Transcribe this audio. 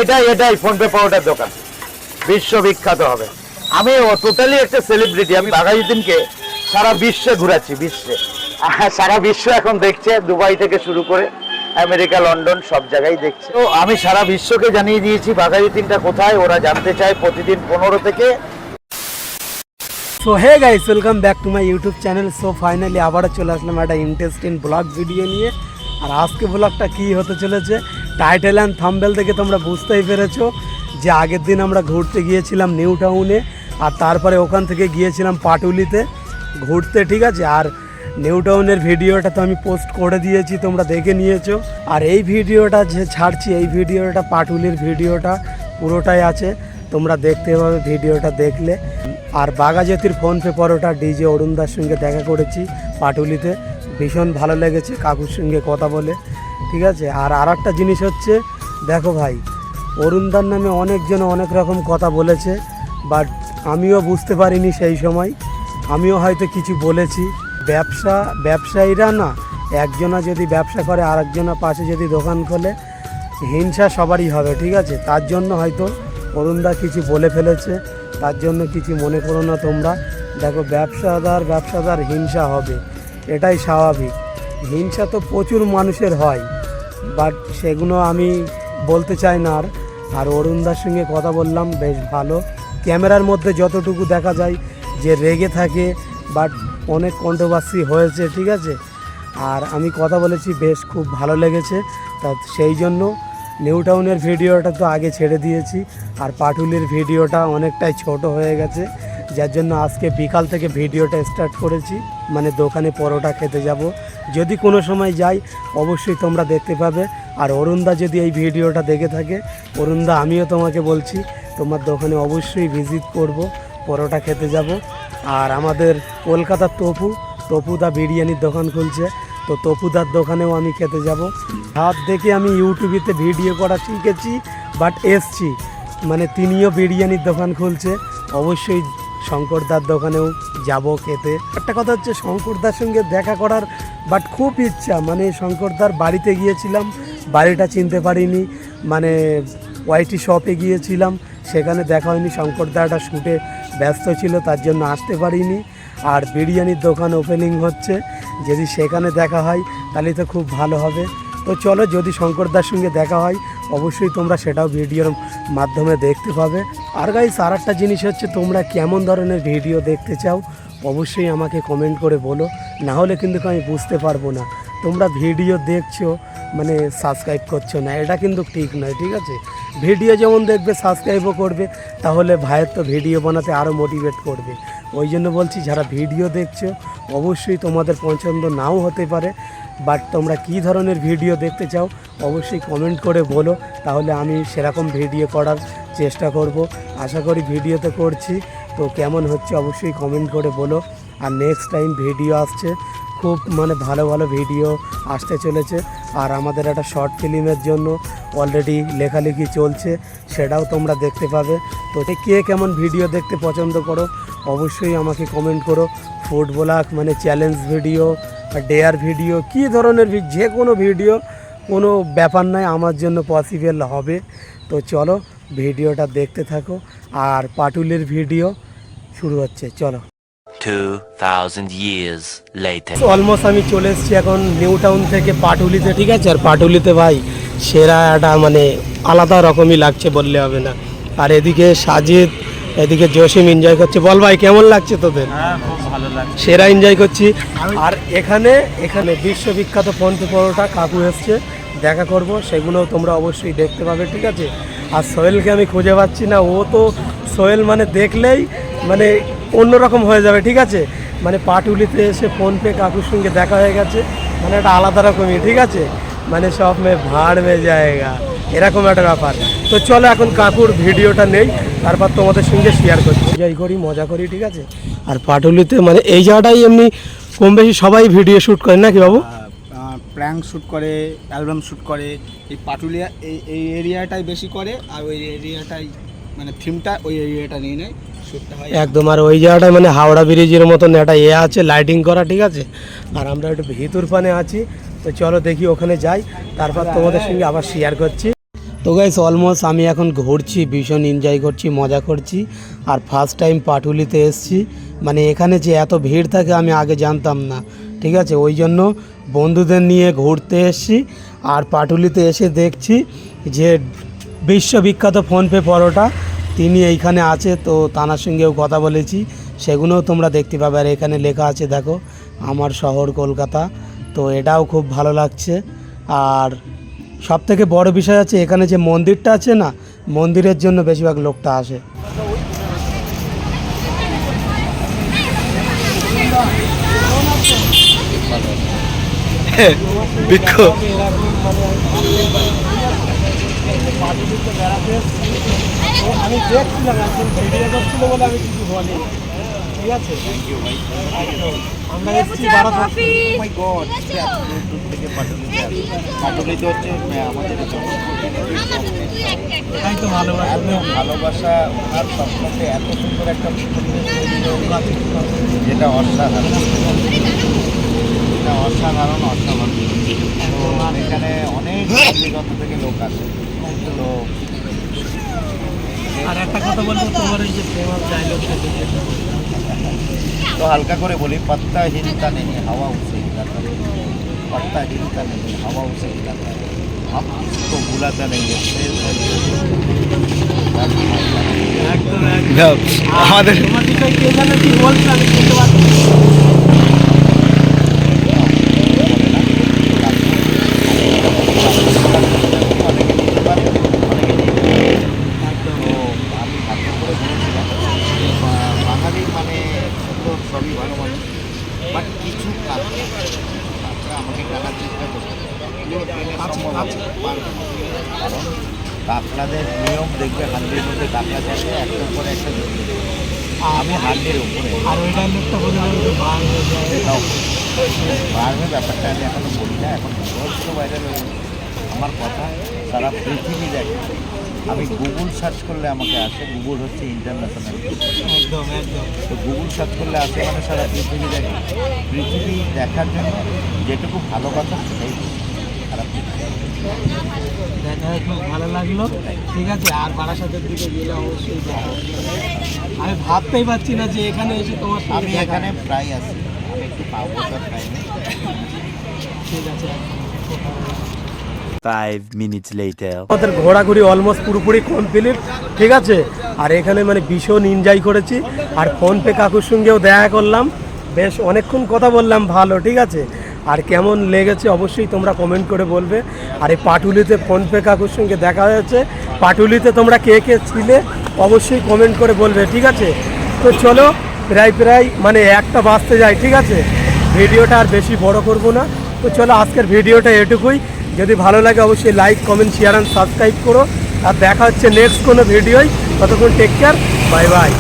এটাই PhonePe powder দোকান, বিশ্ববিখ্যাত হবে। আমি টোটালি একটা সেলিব্রিটি। আমি বাঘাযতীনকে সারা বিশ্বে ঘুরাচ্ছি, সারা বিশ্ব এখন দেখছে, দুবাই থেকে শুরু করে আমেরিকা, লন্ডন, সব জায়গায় দেখছে। তো আমি সারা বিশ্বকে জানিয়ে দিয়েছি বাঘাযতীনটা কোথায়, ওরা জানতে চায় প্রতিদিন 15 থেকে। So hey guys, welcome back to my YouTube channel. So finally আবারও চলে আসলাম একটা ইন্টারেস্টিং ব্লগ ভিডিও নিয়ে। আর আজকে ব্লগটা কী হতে চলেছে, টাইটেল অ্যান্ড থাম্বনেল থেকে তোমরা বুঝতেই পেরেছো যে আগের দিন আমরা ঘুরতে গিয়েছিলাম নিউ টাউনে, আর তারপরে ওখান থেকে গিয়েছিলাম পাটুলিতে ঘুরতে, ঠিক আছে। আর নিউ টাউনের ভিডিওটা তো আমি পোস্ট করে দিয়েছি, তোমরা দেখে নিয়েছো। আর এই ভিডিওটা যে ছাড়ছি, এই ভিডিওটা পাটুলির ভিডিওটা পুরোটাই আছে, তোমরা দেখতে পাবে ভিডিওটা দেখলে। আর বাঘাযতীর ফোনপে পরোটা ডিজে অরুণদার সঙ্গে দেখা করেছি পাটুলিতে, ভীষণ ভালো লেগেছে কাকুর সঙ্গে কথা বলে, ঠিক আছে। আর একটা জিনিস হচ্ছে, দেখো ভাই, অরুণদার নামে অনেকজন অনেক রকম কথা বলেছে, বাট আমিও বুঝতে পারিনি সেই সময়, আমিও হয়তো কিছু বলেছি। ব্যবসায়ীরা না, একজনা যদি ব্যবসা করে আর একজনা পাশে যদি দোকান খোলে, হিংসা সবারই হবে, ঠিক আছে। তার জন্য হয়তো অরুণদা কিছু বলে ফেলেছে, তার জন্য কিছু মনে করো না তোমরা। দেখো, ব্যবসাদার হিংসা হবে, এটাই স্বাভাবিক। হিংসা তো প্রচুর মানুষের হয়, বাট সেগুলো আমি বলতে চাই না। আর অরুণদার সঙ্গে কথা বললাম, বেশ ভালো। ক্যামেরার মধ্যে যতটুকু দেখা যায় যে রেগে থাকে, বাট অনেক কন্ট্রোভার্সি হয়েছে, ঠিক আছে। আর আমি কথা বলেছি, বেশ খুব ভালো লেগেছে। তা সেই জন্য নিউ টাউনের ভিডিওটা তো আগে ছেড়ে দিয়েছি, আর পাটুলির ভিডিওটা অনেকটাই ছোট হয়ে গেছে, যার জন্য আজকে বিকাল থেকে ভিডিওটা স্টার্ট করেছি। মানে দোকানে পরোটা খেতে যাব, যদি কোনো সময় যাই অবশ্যই তোমরা দেখতে পাবে। আর অরুণদা যদি এই ভিডিওটা দেখে থাকে, অরুণদা আমিও তোমাকে বলছি, তোমার দোকানে অবশ্যই ভিজিট করব, পরোটা খেতে যাব। আর আমাদের কলকাতার তপুদা বিরিয়ানির দোকান খুলছে, তো তপুদার দোকানেও আমি খেতে যাব। হাত দেখে আমি ইউটিউবেতে ভিডিও করা শিখেছি, বাট এসছি, মানে তিনিও বিরিয়ানির দোকান খুলছে, অবশ্যই শঙ্করদার দোকানেও যাব খেতে। একটা কথা হচ্ছে, শঙ্করদার সঙ্গে দেখা করার বাট খুব ইচ্ছা। মানে শঙ্করদার বাড়িতে গিয়েছিলাম, বাড়িটা চিনতে পারিনি, মানে ওয়াইটি শপে গিয়েছিলাম, সেখানে দেখা হয়নি। শঙ্করদা একটা শ্যুটে ব্যস্ত ছিল, তার জন্য আসতে পারিনি। আর বিরিয়ানির দোকান ওপেনিং হচ্ছে, যদি সেখানে দেখা হয় তাহলে তো খুব ভালো হবে। তো চলো, যদি শঙ্করদার সঙ্গে দেখা হয় অবশ্যই তোমরা সেটাও ভিডিওর মাধ্যমে দেখতে পাবে। আর গাইস, আর একটা জিনিস হচ্ছে, তোমরা কেমন ধরনের ভিডিও দেখতে চাও অবশ্যই আমাকে কমেন্ট করে বলো, না হলে কিন্তু আমি বুঝতে পারবো না। তোমরা ভিডিও দেখছো মানে সাবস্ক্রাইব করছো না, এটা কিন্তু ঠিক নয়, ঠিক আছে। ভিডিও যেমন দেখবে সাবস্ক্রাইবও করবে, তাহলে ভাইয়ের তো ভিডিও বানাতে আরও মোটিভেট করবে। ওই জন্য বলছি, যারা ভিডিও দেখছো অবশ্যই তোমাদের পছন্দ নাও হতে পারে, বাট তোমরা কী ধরনের ভিডিও দেখতে চাও অবশ্যই কমেন্ট করে বলো, তাহলে আমি সেরকম ভিডিও করার চেষ্টা করব। আশা করি ভিডিওতে করছি, তো কেমন হচ্ছে অবশ্যই কমেন্ট করে বলো। আর নেক্সট টাইম ভিডিও আসছে, খুব মানে ভালো ভালো ভিডিও আসতে চলেছে। আর আমাদের একটা শর্ট ফিল্মের জন্য অলরেডি লেখালেখি চলছে, সেটাও তোমরা দেখতে পাবে। তো কে কেমন ভিডিও দেখতে পছন্দ করো অবশ্যই আমাকে কমেন্ট করো। ফুড ব্লগ মানে চ্যালেঞ্জ ভিডিও, ডেয়ার ভিডিও, কী ধরনের যে কোনো ভিডিও, কোনো ব্যাপার নয়, আমার জন্য পসিবল হবে। তো চলো ভিডিওটা দেখতে থাকো। আর পাটুলির ভিডিও শুরু হচ্ছে, চলো। 2000 years later. অলমোস্ট আমি চলে এসেছি এখন নিউ টাউন থেকে পাটুলিতে, ঠিক আছে। আর পাটুলিতে ভাই সেরা একটা মানে আলাদা রকমই লাগছে বললে হবে না। আর এদিকে সাজিদ, এদিকে জসিম এনজয় করছে। বল ভাই, কেমন লাগছে তোদের? খুব ভালো লাগছে, সেরা এনজয় করছি। আর এখানে বিশ্ববিখ্যাত ফোনপে পরোটা কাকু এসছে, দেখা করব, সেগুলোও তোমরা অবশ্যই দেখতে পাবে, ঠিক আছে। আর সোহেলকে আমি খুঁজে পাচ্ছি না, ও তো সোহেল মানে দেখলেই মানে অন্যরকম হয়ে যাবে, ঠিক আছে। মানে পাটুলিতে এসে ফোনপে কাকুর সঙ্গে দেখা হয়ে গেছে, মানে একটা আলাদা রকমই, ঠিক আছে। মানে সব মেয়ে ভাড় মেয়ে জায়গা, এরকম একটা ব্যাপার। তো চলো এখন কাকুর ভিডিওটা নেই, তারপর তোমাদের সঙ্গে শেয়ার করছি, এনজয় করি, মজা করি, ঠিক আছে। আর পাটুলিতে মানে এই জায়গাটাই এমনি কম বেশি সবাই ভিডিও শ্যুট করে নাকি বাবু? প্র্যাঙ্ক শ্যুট করে, অ্যালবাম শ্যুট করে। এই পাটুলিয়া এই এরিয়াটাই বেশি করে, আর ওই এরিয়াটাই মানে থিমটা ওই এরিয়াটা নিয়ে নেয়, শ্যুটটা হয় একদম। আর ওই জায়গাটায় মানে হাওড়া ব্রিজের মতন একটা আছে, লাইটিং করা, ঠিক আছে। আর আমরা একটু ভিতর পানে আছি, তো চলো দেখি ওখানে যাই, তারপর তোমাদের সঙ্গে আবার শেয়ার করছি। তো গাইস অলমোস্ট আমি এখন ঘুরছি, ভীষণ এনজয় করছি, মজা করছি। আর ফার্স্ট টাইম পাটুলিতে এসেছি, মানে এখানে যে এত ভিড় থাকে আমি আগে জানতাম না, ঠিক আছে। ওই জন্য বন্ধুদের নিয়ে ঘুরতে এসেছি। আর পাটুলিতে এসে দেখছি যে বিশ্ববিখ্যাত ফোনপে পরোটা তিনি এইখানে আছে, তো তানার সঙ্গেও কথা বলেছি, সেগুলোও তোমরা দেখতে পাবে। আর এখানে লেখা আছে দেখো, আমার শহর কলকাতা, তো এটাও খুব ভালো লাগছে। আর সবথেকে বড় বিষয় আছে এখানে যে মন্দিরটা আছে না, মন্দিরের জন্য বেশিরভাগ লোকটা আসে। আমি দেখছিলাম একজন ভিডিও করছিল বলে আমি কিছু বলি, ঠিক আছে। আমরা এসেছি পাটুলিতে হচ্ছে আমাদের তাই তো ভালোবাসা ওনার সম্পর্কে এত সুন্দর একটা যেটা অসাধারণ, অসাধারণ। তো এখানে অনেক দিগন্ত থেকে লোক আসে। তো আর একটা কথা বলবো, তোমার এই যে ফেমাস ডায়লগটা तो हल्का করে বলি, पत्ता हिलता नहीं हवा उसे हिलाता नहीं, पत्ता हिलता नहीं हवा उसे हिलाता है, हम इसको भुलाता नहीं है। আমাদের তোমার বিষয় কে জানে কি বলছে আমি শুনতে পাচ্ছি। বাঙালি মানে সবই ভালো মানুষ, বাট কিছু কারণে আমাকে টাকার চেষ্টা করতে কারণ কাঁকড়াদের নিয়ম দেখবে, হান্ডির মধ্যে কাঁকড়া চাইলে একটার পরে একটা আমি হান্ডির উপরে। আর ওই ডায়লগটা বলে বাড়বে ব্যাপারটা আমি এখনো বলি না, এখন বছর বাইরে রয়েছে। আমার কথা সারা পৃথিবী দেখে, আমি গুগল সার্চ করলে আমাকে আসে, গুগল হচ্ছে ইন্টারন্যাশনাল, একদম একদম। তো গুগল সার্চ করলে আসে মানে সারা পৃথিবী দেখে। পৃথিবী দেখার জন্য যেটুকু ভালো কথা সেটাই খারাপ দেখা হয়ে খুব ভালো লাগলো, ঠিক আছে। আর বারাসাতের দিকে গেলে অবশ্যই দেখা হবে। আমি ভাবতেই পারছি না যে এখানে এসে তোমার আমি সঙ্গে দেখা। এখানে প্রায় আসি, আমি একটু পাবো তার টাইমে। ঠিক আছে। 5 minutes later. আমাদের ঘোরাঘুরি অলমোস্ট পুরোপুরি কমপ্লিট, ঠিক আছে। আর এখানে মানে ভীষণ এনজয় করেছি। আর ফোনপে কাকুর সঙ্গেও দেখা করলাম, বেশ অনেকক্ষণ কথা বললাম, ভালো, ঠিক আছে। আর কেমন লেগেছে অবশ্যই তোমরা কমেন্ট করে বলবে। আর এই পাটুলিতে ফোনপে কাকুর সঙ্গে দেখা হয়েছে, পাটুলিতে তোমরা কে কে ছিলে অবশ্যই কমেন্ট করে বলবে, ঠিক আছে। তো চলো, প্রায় মানে 1টা বাজতে যায়, ঠিক আছে। ভিডিওটা আর বেশি বড় করব না, তো চলো আজকের ভিডিওটা এটুকুই। যদি ভালো লাগে অবশ্যই like, comment, share and subscribe করো। আর দেখা হচ্ছে নেক্সট কোনো ভিডিওয়। ততক্ষণ টেক কেয়ার, বাই বাই।